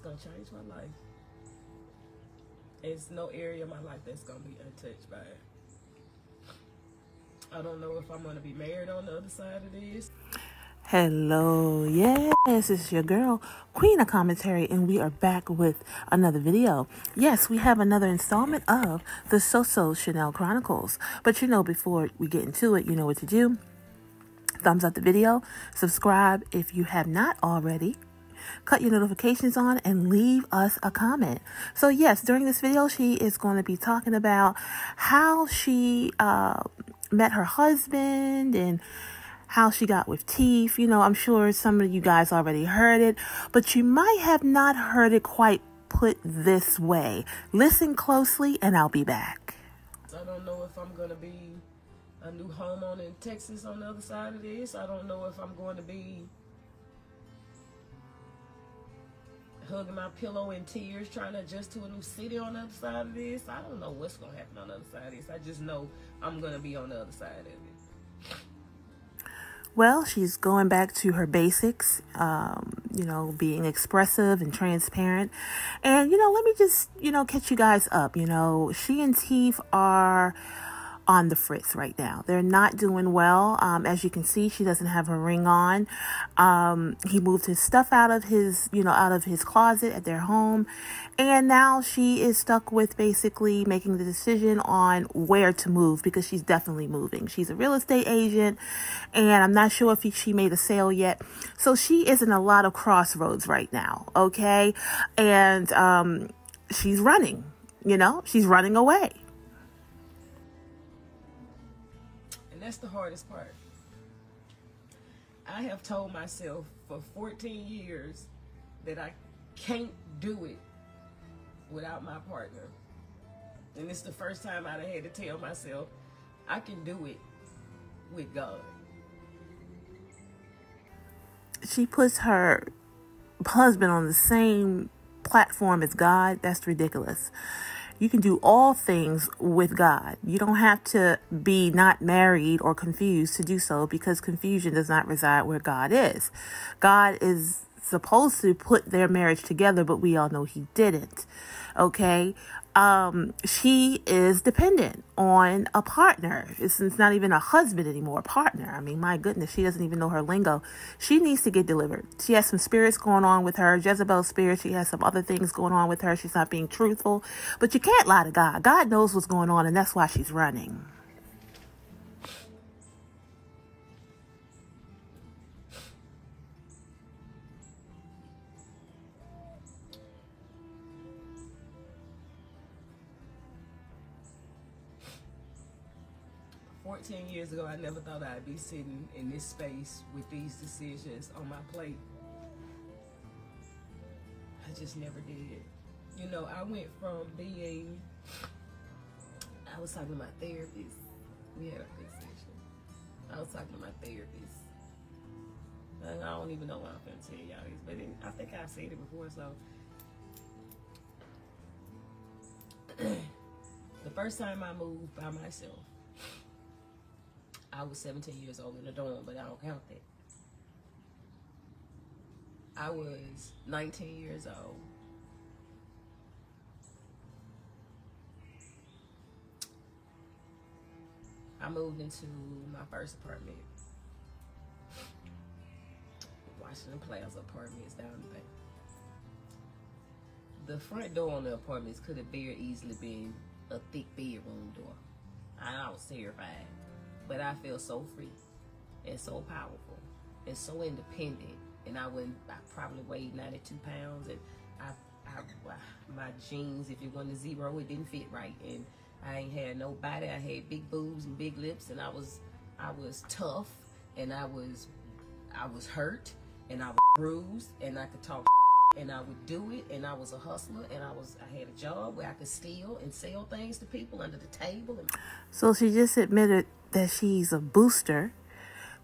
gonna change my life. There's no area of my life that's gonna be untouched by it. I don't know if I'm gonna be married on the other side of this. Hello, yes, it's your girl, Queen of Commentary, and we are back with another video. Yes, we have another installment of the Soso Shanel Chronicles. But you know, before we get into it, you know what to do. Thumbs up the video, subscribe if you have not already, cut your notifications on, and leave us a comment. So yes, during this video, she is going to be talking about how she met her husband and how she got with teeth. You know, I'm sure some of you guys already heard it, but you might have not heard it quite put this way. Listen closely and I'll be back. I don't know if I'm going to be a new homeowner in Texas on the other side of this. I don't know if I'm going to be hugging my pillow in tears trying to adjust to a new city on the other side of this. I don't know what's going to happen on the other side of this. I just know I'm going to be on the other side of it. Well, she's going back to her basics, you know, being expressive and transparent. And, you know, let me just, you know, catch you guys up. You know, she and Teef are on the fritz right now. They're not doing well. As you can see, she doesn't have her ring on. He moved his stuff out of his, you know, out of his closet at their home. And now she is stuck with basically making the decision on where to move, because she's definitely moving. She's a real estate agent, and I'm not sure if she made a sale yet. So she is in a lot of crossroads right now. Okay. And, she's running, you know, she's running away. That's the hardest part. I have told myself for 14 years that I can't do it without my partner. And it's the first time I had to tell myself I can do it with God. She puts her husband on the same platform as God. That's ridiculous. You can do all things with God. You don't have to be not married or confused to do so, because confusion does not reside where God is. God is supposed to put their marriage together, but we all know he didn't. Okay. She is dependent on a partner. It's not even a husband anymore, a partner. I mean, my goodness, she doesn't even know her lingo. She needs to get delivered. She has some spirits going on with her, Jezebel spirit. She has some other things going on with her. She's not being truthful, but you can't lie to God. God knows what's going on, and that's why she's running. 14 years ago, I never thought I'd be sitting in this space with these decisions on my plate. I just never did. You know, I went from being, I was talking to my therapist. We had a good session. I was talking to my therapist. And I don't even know what I'm going to tell y'all this, but I think I've said it before, so. The first time I moved by myself, I was 17 years old in the dorm, but I don't count that. I was 19 years old. I moved into my first apartment. Washington Plaza Apartments down the bay. The front door on the apartments could have very easily been a thick bedroom door. I was terrified. But I feel so free and so powerful and so independent. And I probably weighed 92 pounds, and my jeans, if it wasn't a zero, it didn't fit right. And I ain't had no body. I had big boobs and big lips, and I was tough, and I was hurt, and I was bruised, and I could talk, and I would do it, and I was a hustler, and I had a job where I could steal and sell things to people under the table. So she just admitted that she's a booster,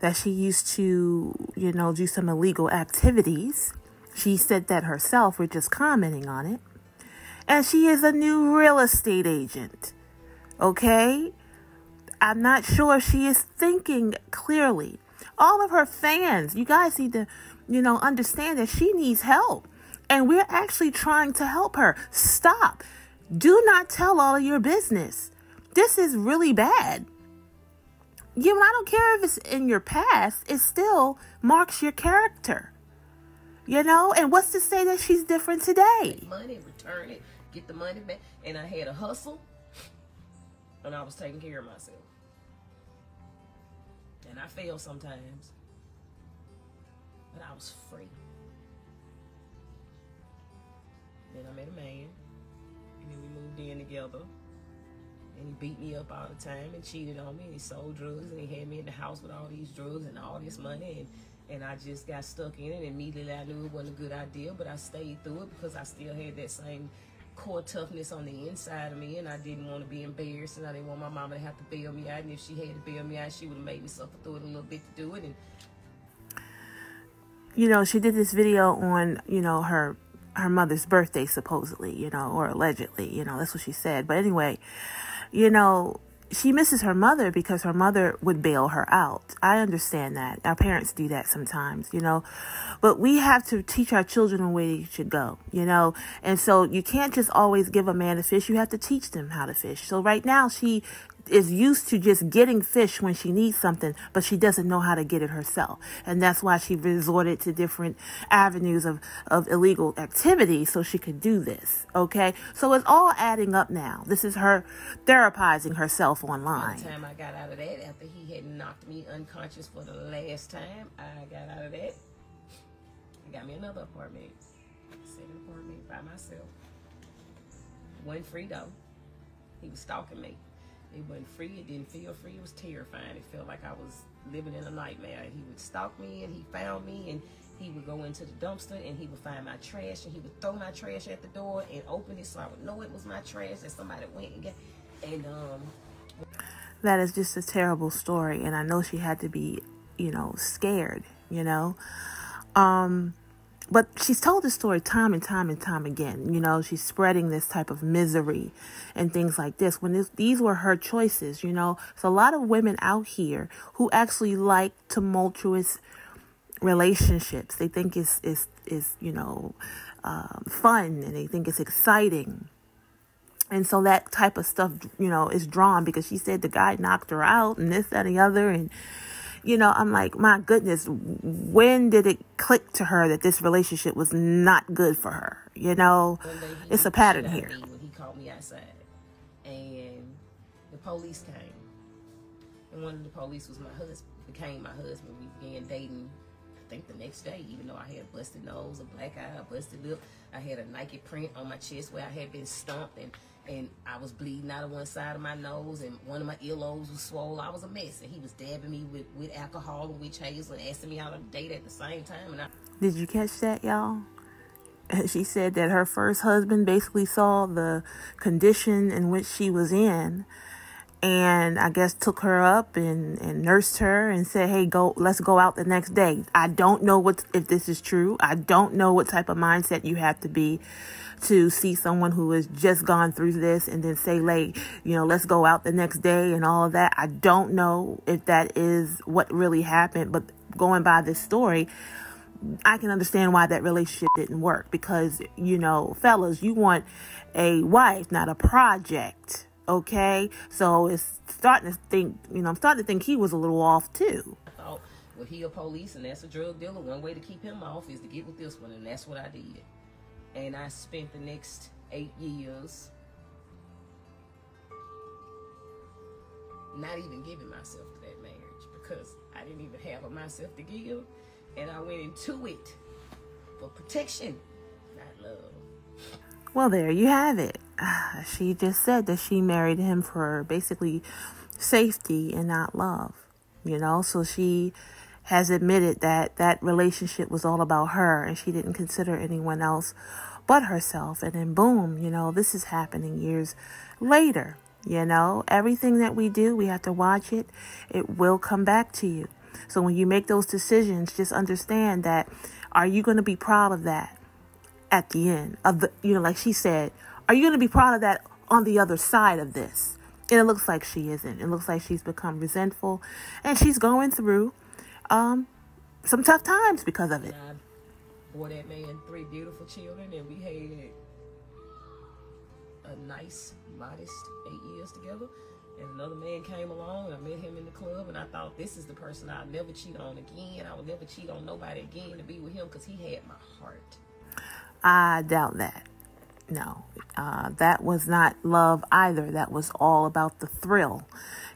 that she used to, you know, do some illegal activities. She said that herself. We're just commenting on it. And she is a new real estate agent. Okay? I'm not sure if she is thinking clearly. All of her fans, you guys need to, you know, understand that she needs help. And we're actually trying to help her. Stop. Do not tell all of your business. This is really bad. I don't care if it's in your past. It still marks your character. And what's to say that she's different today? Money, return it, get the money back. And I had a hustle, and I was taking care of myself. And I failed sometimes, but I was free. Then I met a man, and then we moved in together. And he beat me up all the time and cheated on me, and he sold drugs, and he had me in the house with all these drugs and all this money, and I just got stuck in it. And immediately I knew it wasn't a good idea, but I stayed through it because I still had that same core toughness on the inside of me, and I didn't want to be embarrassed, and I didn't want my mama to have to bail me out, and if she had to bail me out, she would have made me suffer through it a little bit to do it. And she did this video on, her mother's birthday, supposedly, or allegedly, that's what she said. But anyway, she misses her mother because her mother would bail her out. I understand that. Our parents do that sometimes, but we have to teach our children the way they should go, and so you can't just always give a man a fish. You have to teach them how to fish. So right now she is used to just getting fish when she needs something, but she doesn't know how to get it herself. And that's why she resorted to different avenues of illegal activity so she could do this. Okay. So it's all adding up now. This is her therapizing herself online. By the time I got out of that, after he had knocked me unconscious for the last time, I got out of that. I got me another apartment. Second apartment by myself. Wasn't free though. He was stalking me. It wasn't free. It didn't feel free. It was terrifying. It felt like I was living in a nightmare. He would stalk me, and he found me, and he would go into the dumpster, and he would find my trash, and he would throw my trash at the door and open it so I would know it was my trash that somebody went and got. And that is just a terrible story, and I know she had to be, scared, But she's told this story time and time and time again. She's spreading this type of misery and things like this when these were her choices. There's a lot of women out here who actually like tumultuous relationships. They think it's fun, and they think it's exciting. And so that type of stuff, is drawn because she said the guy knocked her out and this, that, and the other. And I'm like, my goodness, when did it click to her that this relationship was not good for her? It's a pattern here. When he called me outside, and the police came, and one of the police was became my husband. We began dating, I think the next day, even though I had a busted nose, a black eye, a busted lip. I had a Nike print on my chest where I had been stomped, and I was bleeding out of one side of my nose, and one of my earlobes was swollen. I was a mess, and he was dabbing me with alcohol and witch hazel and asking me out on a date at the same time. Did you catch that, y'all? She said that her first husband basically saw the condition in which she was in, and I guess took her up and nursed her and said, hey, let's go out the next day. I don't know if this is true. I don't know what type of mindset you have to be to see someone who has just gone through this and then say, let's go out the next day and all of that. I don't know if that is what really happened, but going by this story, I can understand why that relationship didn't work because, fellas, you want a wife, not a project. Okay, so it's starting to think, I'm starting to think he was a little off too. I thought, well, he a police and that's a drug dealer. One way to keep him off is to get with this one, and that's what I did. And I spent the next 8 years not even giving myself to that marriage because I didn't even have myself to give, and I went into it for protection, not love. Well, there you have it. She just said that she married him for basically safety and not love, so she has admitted that that relationship was all about her and she didn't consider anyone else but herself. And then boom, this is happening years later. Everything that we do, we have to watch it. It will come back to you. So when you make those decisions, just understand that, are you going to be proud of that at the end of the, like she said, are you going to be proud of that on the other side of this? And it looks like she isn't. It looks like she's become resentful and she's going through some tough times because of it. I bore that man 3 beautiful children, and we had a nice, modest 8 years together. And another man came along, and I met him in the club, and I thought, this is the person I'll never cheat on again. I would never cheat on nobody again to be with him, because he had my heart. I doubt that. No, that was not love either. That was all about the thrill.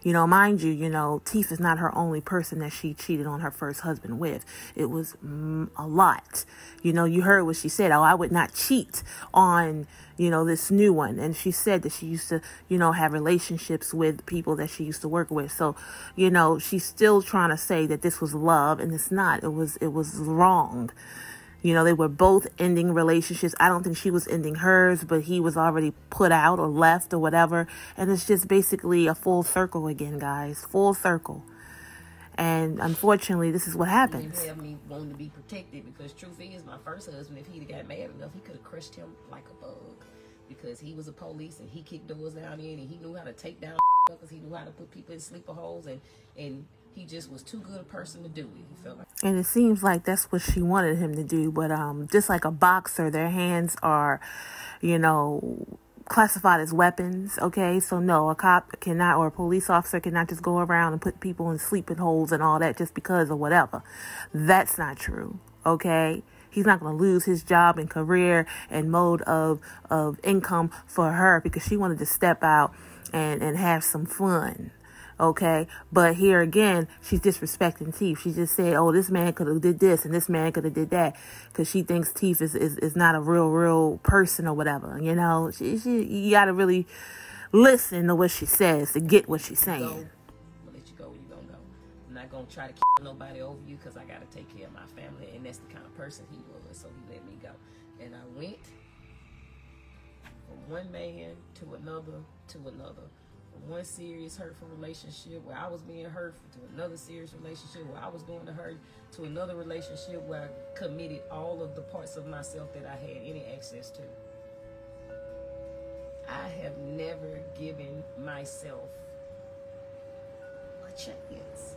You know, mind you, Teef is not her only person that she cheated on her first husband with. It was a lot. You heard what she said. Oh, I would not cheat on, this new one. And she said that she used to, have relationships with people that she used to work with. So, she's still trying to say that this was love, and it's not. It was wrong. They were both ending relationships. I don't think she was ending hers, but he was already put out or left or whatever. And it's just basically a full circle again, guys. Full circle. And unfortunately, this is what happens. It had me wanting to be protected, because truth is, my first husband, if he'd have got mad enough, he could have crushed him like a bug. Because he was a police, and he kicked doors down in, and he knew how to take down because he knew how to put people in sleeper holes, and he just was too good a person to do it. He felt like. And it seems like that's what she wanted him to do. But just like a boxer, their hands are, classified as weapons. Okay, so no, a cop cannot, or a police officer cannot just go around and put people in sleeping holes and all that just because of whatever. That's not true. Okay. He's not going to lose his job and career and mode of income for her because she wanted to step out and have some fun. Okay. But here again, she's disrespecting Teef. She just said, oh, this man could have did this and this man could have did that, because she thinks Teef is not a real person or whatever. You got to really listen to what she says to get what she's saying. I'll let you go when you're going to go. I'm not going to try to keep nobody over you, because I got to take care of my family. And that's the kind of person he was. So he let me go. And I went from one man to another, from one serious hurtful relationship where I was being hurtful to another serious relationship where I was doing the hurt, to another relationship where I committed all of the parts of myself that I had any access to. I have never given myself a chance.